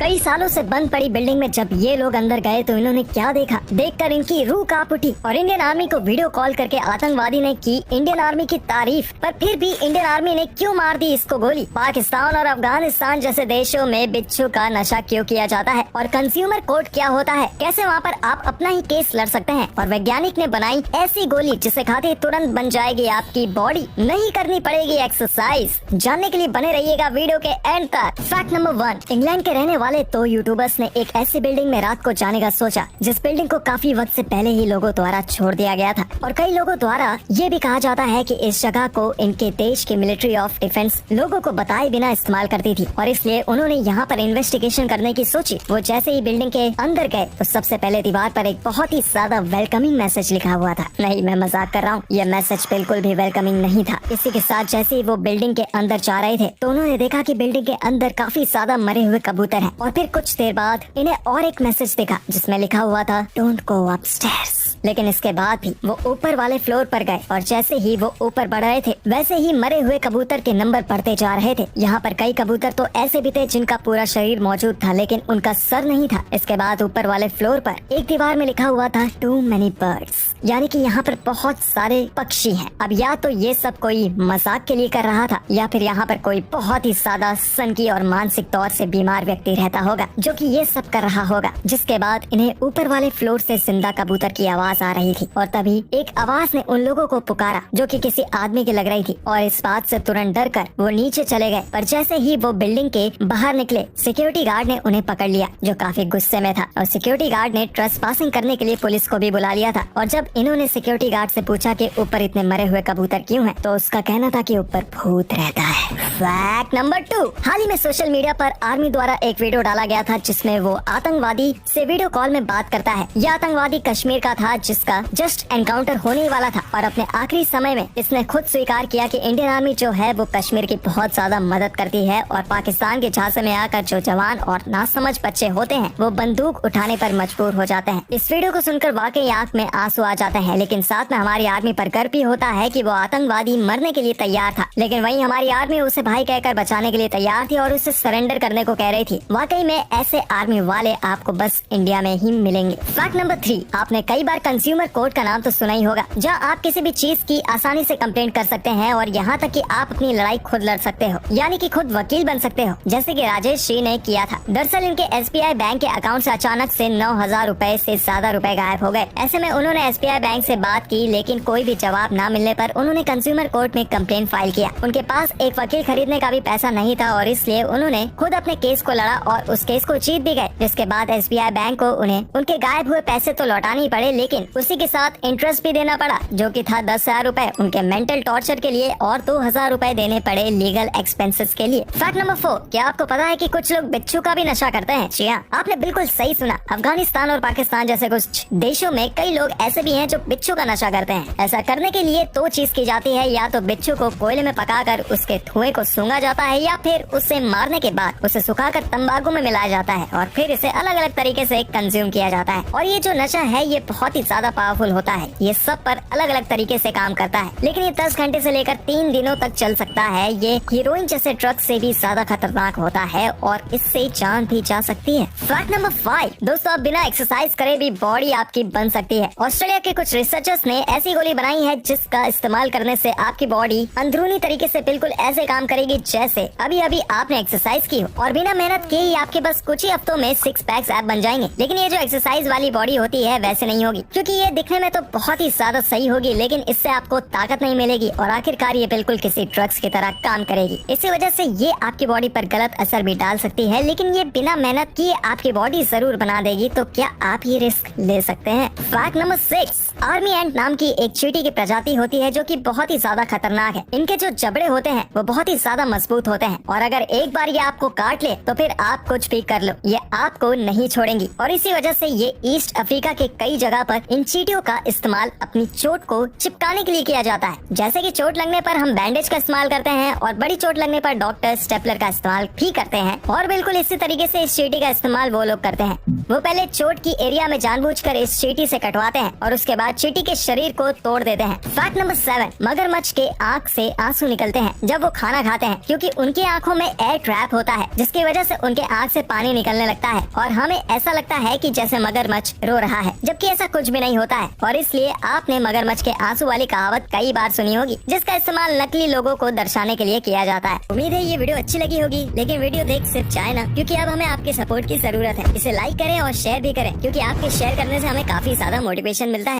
कई सालों से बंद पड़ी बिल्डिंग में जब ये लोग अंदर गए तो इन्होंने क्या देखा, देखकर इनकी रूह कांप उठी और इंडियन आर्मी को वीडियो कॉल करके आतंकवादी ने की इंडियन आर्मी की तारीफ। पर फिर भी इंडियन आर्मी ने क्यों मार दी इसको गोली? पाकिस्तान और अफगानिस्तान जैसे देशों में बिच्छू का नशा क्यों किया जाता है और कंज्यूमर कोर्ट क्या होता है, कैसे वहाँ पर आप अपना ही केस लड़ सकते हैं और वैज्ञानिक ने बनाई ऐसी गोली जिसे खाते तुरंत बन जाएगी आपकी बॉडी, नहीं करनी पड़ेगी एक्सरसाइज। जानने के लिए बने रहिएगा वीडियो के एंड तक। फैक्ट नंबर 1, इंग्लैंड के रहने वाले 2 यूट्यूबर्स ने एक ऐसी बिल्डिंग में रात को जाने का सोचा जिस बिल्डिंग को काफी वक्त से पहले ही लोगों द्वारा छोड़ दिया गया था और कई लोगों द्वारा ये भी कहा जाता है कि इस जगह को इनके देश की मिलिट्री ऑफ डिफेंस लोगों को बताए बिना इस्तेमाल करती थी और इसलिए उन्होंने यहाँ पर इन्वेस्टिगेशन करने की सोची। वो जैसे ही बिल्डिंग के अंदर गए तो सबसे पहले दीवार पर एक बहुत ही ज्यादा वेलकमिंग मैसेज लिखा हुआ था। नहीं, मैं मजाक कर रहा हूँ, यह मैसेज बिल्कुल भी वेलकमिंग नहीं था। इसी के साथ जैसे ही वो बिल्डिंग के अंदर जा रहे थे तो उन्होंने देखा कि बिल्डिंग के अंदर काफी ज्यादा मरे हुए कबूतर हैं और फिर कुछ देर बाद इन्हें और एक मैसेज दिखा जिसमें लिखा हुआ था डोंट गो अपस्टेयर्स। लेकिन इसके बाद भी वो ऊपर वाले फ्लोर पर गए और जैसे ही वो ऊपर बढ़ रहे थे वैसे ही मरे हुए कबूतर के नंबर बढ़ते जा रहे थे। यहाँ पर कई कबूतर तो ऐसे भी थे जिनका पूरा शरीर मौजूद था लेकिन उनका सर नहीं था। इसके बाद ऊपर वाले फ्लोर पर एक दीवार में लिखा हुआ था टू मेनी बर्ड्स, यानी कि यहाँ पर बहुत सारे पक्षी हैं। अब या तो ये सब कोई मजाक के लिए कर रहा था या फिर यहाँ पर कोई बहुत ही ज्यादा सनकी और मानसिक तौर से बीमार व्यक्ति रहता होगा जो कि ये सब कर रहा होगा। जिसके बाद इन्हें ऊपर वाले फ्लोर से जिंदा कबूतर की आवाज आ रही थी और तभी एक आवाज ने उन लोगों को पुकारा जो कि किसी आदमी की लग रही थी और इस बात से तुरंत डर कर वो नीचे चले गए। पर जैसे ही वो बिल्डिंग के बाहर निकले सिक्योरिटी गार्ड ने उन्हें पकड़ लिया जो काफी गुस्से में था और सिक्योरिटी गार्ड ने ट्रेसपासिंग करने के लिए पुलिस को भी बुला लिया था। और जब इन्होंने सिक्योरिटी गार्ड से पूछा कि ऊपर इतने मरे हुए कबूतर क्यों हैं, तो उसका कहना था कि ऊपर भूत रहता है। फैक्ट नंबर 2, हाल ही में सोशल मीडिया पर आर्मी द्वारा एक वीडियो डाला गया था जिसमें वो आतंकवादी से वीडियो कॉल में बात करता है। यह आतंकवादी कश्मीर का था जिसका जस्ट एनकाउंटर होने वाला था और अपने आखिरी समय में इसने खुद स्वीकार किया कि इंडियन आर्मी जो है वो कश्मीर की बहुत ज्यादा मदद करती है और पाकिस्तान के झांसे में आकर जो जवान और नासमझ बच्चे होते हैं वो बंदूक उठाने पर मजबूर हो जाते हैं। इस वीडियो को सुनकर वाकई आंख में आंसू आ जाते हैं, लेकिन साथ में हमारी आर्मी पर गर्व भी होता है कि वो आतंकवादी मरने के लिए तैयार था, लेकिन वहीं हमारी आर्मी उसे भाई कहकर बचाने के लिए तैयार थी और उसे सरेंडर करने को कह रही थी। वाकई में ऐसे आर्मी वाले आपको बस इंडिया में ही मिलेंगे। फैक्ट नंबर 3, आपने कई बार कंज्यूमर कोर्ट का नाम तो सुना ही होगा जहाँ आप किसी भी चीज की आसानी से कंप्लेंट कर सकते हैं और यहाँ तक कि आप अपनी लड़ाई खुद लड़ सकते हो, यानी कि खुद वकील बन सकते हो, जैसे कि राजेश श्री ने किया था। दरअसल इनके SBI बैंक के अकाउंट से अचानक से 9,000 रुपए से ज्यादा रुपए गायब हो गए। ऐसे में उन्होंने SBI बैंक से बात की लेकिन कोई भी जवाब न मिलने पर उन्होंने कंज्यूमर कोर्ट में कंप्लेंट फाइल किया। उनके पास एक वकील खरीदने का भी पैसा नहीं था और इसलिए उन्होंने खुद अपने केस को लड़ा और उस केस को जीत भी गए। जिसके बाद SBI बैंक को उन्हें उनके गायब हुए पैसे तो लौटाने ही पड़े लेकिन उसी के साथ इंटरेस्ट भी देना पड़ा जो कि था 10,000 रुपए उनके मेंटल टॉर्चर के लिए और 2,000 रुपए देने पड़े लीगल एक्सपेंसेस के लिए। फैक्ट नंबर 4, क्या आपको पता है कि कुछ लोग बिच्छू का भी नशा करते हैं? जी हाँ, आपने बिल्कुल सही सुना। अफगानिस्तान और पाकिस्तान जैसे कुछ देशों में कई लोग ऐसे भी हैं जो बिच्छू का नशा करते हैं। ऐसा करने के लिए 2 चीज की जाती है, या तो बिच्छू को कोयले में पकाकर उसके धुएं को सूंघा जाता है या फिर उसे मारने के बाद उसे सुखाकर तंबाकू में मिलाया जाता है और फिर इसे अलग अलग तरीके से कंज्यूम किया जाता है। और ये जो नशा है ये बहुत ही ज्यादा पावरफुल होता है, ये सब पर अलग अलग तरीके से काम करता है, लेकिन ये 10 घंटे से लेकर 3 दिनों तक चल सकता है। ये हीरोइन जैसे ड्रग से भी ज्यादा खतरनाक होता है और इससे जान भी जा सकती है। फैक्ट नंबर 5, दोस्तों, आप बिना एक्सरसाइज करे भी बॉडी आपकी बन सकती है। ऑस्ट्रेलिया के कुछ रिसर्चर्स ने ऐसी गोली बनाई है जिसका इस्तेमाल करने से आपकी बॉडी अंदरूनी तरीके से बिल्कुल ऐसे काम करेगी जैसे अभी अभी आपने एक्सरसाइज की हो और बिना मेहनत के ही आपके बस कुछ ही हफ्तों में 6 पैक्स ऐप बन जाएंगे। लेकिन ये जो एक्सरसाइज वाली बॉडी होती है वैसे नहीं होगी, क्योंकि ये दिखने में तो बहुत ही ज्यादा सही होगी लेकिन इससे आपको ताकत नहीं मिलेगी और आखिरकार ये बिल्कुल किसी ड्रग्स की तरह काम करेगी। इसी वजह से ये आपकी बॉडी पर गलत असर भी डाल सकती है, लेकिन ये बिना मेहनत किए आपकी बॉडी जरूर बना देगी। तो क्या आप ये रिस्क ले सकते हैं? फैक्ट नंबर 6, आर्मी एंट नाम की एक चींटी की प्रजाति होती है जो कि बहुत ही ज्यादा खतरनाक है। इनके जो जबड़े होते हैं वो बहुत ही ज्यादा मजबूत होते हैं और अगर एक बार ये आपको काट ले तो फिर आप कुछ भी कर लो, ये आपको नहीं छोड़ेंगी। और इसी वजह से ये ईस्ट अफ्रीका के कई जगह पर इन चींटियों का इस्तेमाल अपनी चोट को चिपकाने के लिए किया जाता है। जैसे कि चोट लगने पर हम बैंडेज का इस्तेमाल करते हैं और बड़ी चोट लगने पर डॉक्टर स्टेपलर का इस्तेमाल भी करते हैं और बिल्कुल इसी तरीके से इस चींटी का इस्तेमाल वो लोग करते हैं। वो पहले चोट की एरिया में जानबूझकर इस चींटी से कटवाते हैं और उसके बाद चींटी के शरीर को तोड़ देते हैं। फैक्ट नंबर 7, मगरमच्छ के आँख से आंसू निकलते हैं जब वो खाना खाते हैं, क्योंकि उनकी आंखों में एयर ट्रैप होता है जिसकी वजह से उनके आँख से पानी निकलने लगता है और हमें ऐसा लगता है कि जैसे मगरमच्छ रो रहा है, जबकि ऐसा कुछ भी नहीं होता है। और इसलिए आपने मगरमच्छ के आंसू वाली कहावत कई बार सुनी होगी, जिसका इस्तेमाल नकली लोगों को दर्शाने के लिए किया जाता है। उम्मीद है ये वीडियो अच्छी लगी होगी, लेकिन वीडियो देख सिर्फ जाए ना, क्योंकि अब हमें आपके सपोर्ट की जरूरत है। इसे लाइक करें और शेयर भी करें, क्योंकि आपके शेयर करने से हमें काफी ज्यादा मोटिवेशन मिलता है।